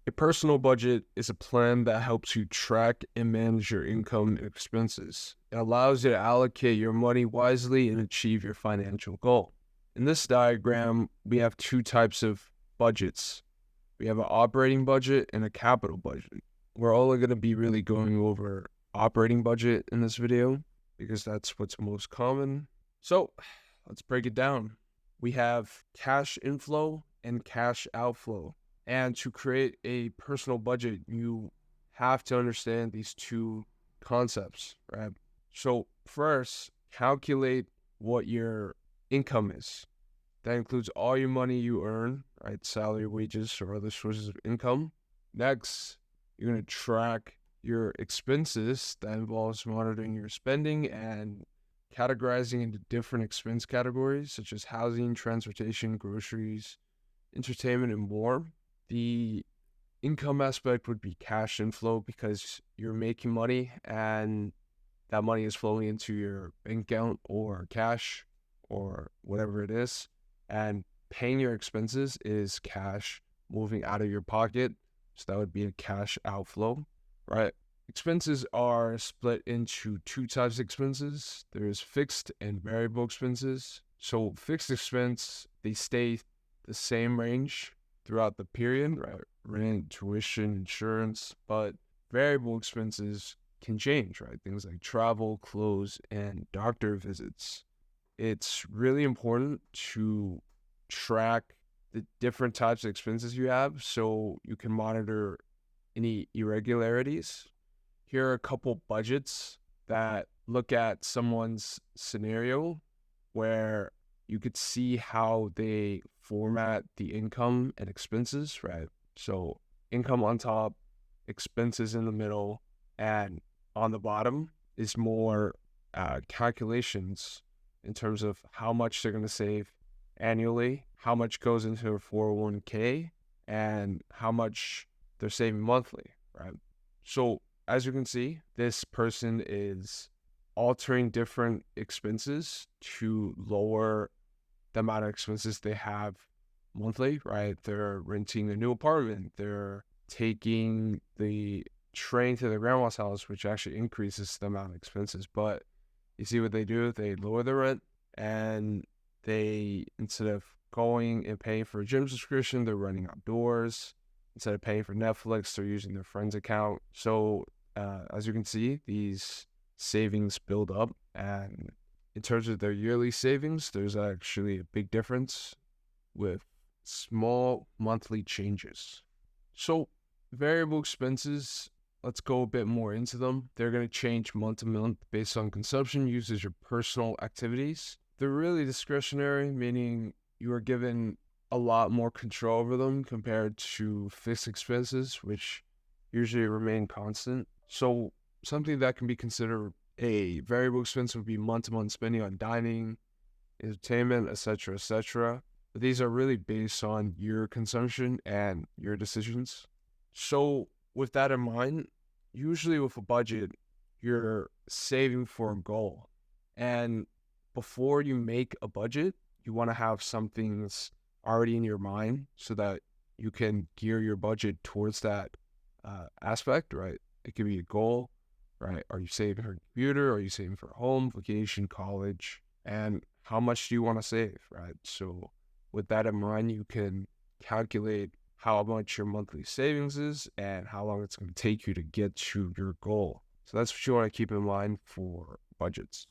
A personal budget is a plan that helps you track and manage your income and expenses. It allows you to allocate your money wisely and achieve your financial goal. In this diagram, we have two types of budgets. We have an operating budget and a capital budget. We're only going to be really going over operating budget in this video because that's what's most common. So let's break it down. We have cash inflow and cash outflow. And to create a personal budget, you have to understand these two concepts, right? So first, calculate what your income is. That includes all your money you earn, right? Salary, wages, or other sources of income. Next, you're going to track your expenses. That involves monitoring your spending and categorizing into different expense categories, such as housing, transportation, groceries, entertainment, and more. The income aspect would be cash inflow because you're making money and that money is flowing into your bank account or cash or whatever it is. And paying your expenses is cash moving out of your pocket. So that would be a cash outflow, right? Expenses are split into two types of expenses. There's fixed and variable expenses. So fixed expense, they stay the same range throughout the period, right? Rent, tuition, insurance, but variable expenses can change, right? Things like travel, clothes, and doctor visits. It's really important to track the different types of expenses you have so you can monitor any irregularities. Here are a couple budgets that look at someone's scenario where you could see how they format the income and expenses, right? So income on top, expenses in the middle, and on the bottom is more calculations in terms of how much they're going to save annually, how much goes into a 401k, and how much they're saving monthly, right? So as you can see, this person is altering different expenses to lower the amount of expenses they have monthly, right? They're renting a new apartment. They're taking the train to their grandma's house, which actually increases the amount of expenses. But you see what they do? They lower the rent and they, instead of going and paying for a gym subscription, they're running outdoors. Instead of paying for Netflix, they're using their friend's account. So as you can see, these savings build up, and in terms of their yearly savings, there's actually a big difference with small monthly changes. So variable expenses, let's go a bit more into them. They're going to change month to month based on consumption, usage, or personal activities. They're really discretionary, meaning you are given a lot more control over them compared to fixed expenses, which usually remain constant. So something that can be considered a variable expense would be month-to-month spending on dining, entertainment, etc., etc. But these are really based on your consumption and your decisions. So with that in mind, usually with a budget, you're saving for a goal. And before you make a budget, you want to have some things already in your mind so that you can gear your budget towards that aspect, right? It could be a goal, right? Are you saving for a computer? Are you saving for a home, vacation, college? And how much do you want to save, right? So with that in mind, you can calculate how much your monthly savings is and how long it's going to take you to get to your goal. So that's what you want to keep in mind for budgets.